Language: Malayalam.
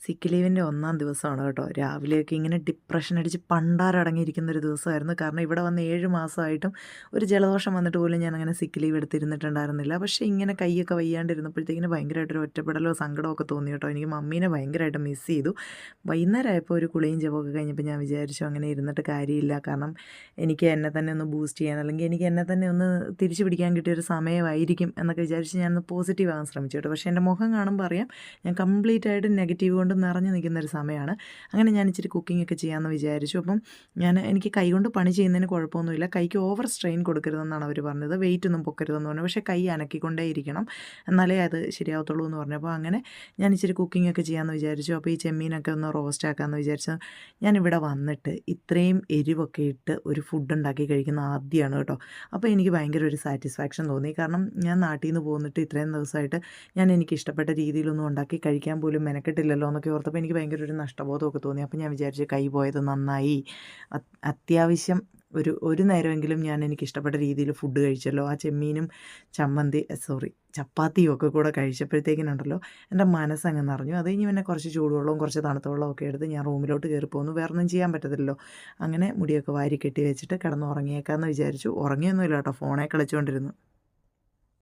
സിക്ക് ലീവിൻ്റെ ഒന്നാം ദിവസമാണ് കേട്ടോ. രാവിലെയൊക്കെ ഇങ്ങനെ ഡിപ്രഷൻ അടിച്ച് പണ്ടാരടങ്ങിയിരിക്കുന്നൊരു ദിവസമായിരുന്നു. കാരണം ഇവിടെ വന്ന് 7 മാസമായിട്ടും ഒരു ജലദോഷം വന്നിട്ട് പോലും ഞാനങ്ങനെ സിക്ക് ലീവ് എടുത്തിരുന്നിട്ടുണ്ടായിരുന്നില്ല. പക്ഷേ ഇങ്ങനെ കൈയൊക്കെ വയ്യാണ്ടിരുന്നപ്പോഴത്തേക്കിന് ഭയങ്കരമായിട്ടൊരു ഒറ്റപ്പെടലോ സങ്കടമോ ഒക്കെ തോന്നി കേട്ടോ. എനിക്ക് മമ്മീനെ ഭയങ്കരമായിട്ട് മിസ് ചെയ്തു. വൈകുന്നേരം ആയപ്പോൾ ഒരു കുളിയും ജപമൊക്കെ കഴിഞ്ഞപ്പോൾ ഞാൻ വിചാരിച്ചു അങ്ങനെ ഇരുന്നിട്ട് കാര്യമില്ല. കാരണം എനിക്ക് എന്നെ തന്നെ ഒന്ന് ബൂസ്റ്റ് ചെയ്യാൻ അല്ലെങ്കിൽ എനിക്ക് എന്നെ തന്നെ ഒന്ന് തിരിച്ചു പിടിക്കാൻ കിട്ടിയൊരു സമയമായിരിക്കും എന്നൊക്കെ വിചാരിച്ച് ഞാനൊന്ന് പോസിറ്റീവ് ആകാൻ ശ്രമിച്ചു കേട്ടോ. പക്ഷേ എൻ്റെ മുഖം കാണുമ്പോൾ അറിയാം ഞാൻ കംപ്ലീറ്റ് ആയിട്ട് നെഗറ്റീവ് കൊണ്ട് നിറഞ്ഞു നിൽക്കുന്നൊരു സമയമാണ്. അങ്ങനെ ഞാൻ ഇച്ചിരി കുക്കിങ്ങൊക്കെ ചെയ്യാമെന്ന് വിചാരിച്ചു. അപ്പം എനിക്ക് കൈകൊണ്ട് പണി ചെയ്യുന്നതിന് കുഴപ്പമൊന്നുമില്ല. കൈക്ക് ഓവർ സ്ട്രെയിൻ കൊടുക്കരുതെന്നാണ് അവർ പറഞ്ഞത്. വെയിറ്റൊന്നും പൊക്കരുതെന്ന് പറഞ്ഞു. പക്ഷേ കൈ അനക്കിക്കൊണ്ടേ ഇരിക്കണം, എന്നാലേ അത് ശരിയാവത്തുള്ളൂ എന്ന് പറഞ്ഞു. അപ്പോൾ അങ്ങനെ ഞാൻ ഇച്ചിരി കുക്കിങ്ങൊക്കെ ചെയ്യാമെന്ന് വിചാരിച്ചു. അപ്പോൾ ഈ ചെമ്മീനൊക്കെ ഒന്ന് റോസ്റ്റ് ആക്കാമെന്ന് വിചാരിച്ചു. ഞാനിവിടെ വന്നിട്ട് ഇത്രയും എരിവൊക്കെ ഇട്ട് ഒരു ഫുഡ് ഉണ്ടാക്കി കഴിക്കുന്ന ആദ്യമാണ് കേട്ടോ. അപ്പോൾ എനിക്ക് ഭയങ്കര ഒരു സാറ്റിസ്ഫാക്ഷൻ തോന്നി. കാരണം ഞാൻ നാട്ടിൽ നിന്ന് പോന്നിട്ട് ഇത്രയും ദിവസമായിട്ട് ഞാൻ എനിക്കിഷ്ടപ്പെട്ട രീതിയിലൊന്നും ഉണ്ടാക്കി കഴിക്കാൻ പോലും മെനക്കെട്ടില്ലല്ലോ എന്നൊക്കെ ഓർത്തപ്പോൾ എനിക്ക് ഭയങ്കര ഒരു നഷ്ടബോധമൊക്കെ തോന്നി. അപ്പോൾ ഞാൻ വിചാരിച്ചു കൈ പോയത് നന്നായി. അത്യാവശ്യം ഒരു നേരമെങ്കിലും ഞാൻ എനിക്കിഷ്ടപ്പെട്ട രീതിയിൽ ഫുഡ് കഴിച്ചല്ലോ. ആ ചെമ്മീനും ചപ്പാത്തിയും ഒക്കെ കൂടെ കഴിച്ചപ്പോഴത്തേക്കിനുണ്ടല്ലോ എൻ്റെ മനസ്സങ്ങ് നിറഞ്ഞു. അത് കഴിഞ്ഞ് പിന്നെ കുറച്ച് ചൂടുവെള്ളവും കുറച്ച് തണുത്ത വെള്ളവും ഒക്കെ എടുത്ത് ഞാൻ റൂമിലോട്ട് കയറി പോന്നു. വേറൊന്നും ചെയ്യാൻ പറ്റത്തില്ലല്ലോ. അങ്ങനെ മുടിയൊക്കെ വാരി കെട്ടി വെച്ചിട്ട് കിടന്ന് ഉറങ്ങിയേക്കാമെന്ന് വിചാരിച്ചു. ഉറങ്ങിയൊന്നുമില്ല കേട്ടോ, ഫോണേ കളിച്ചുകൊണ്ടിരുന്നു.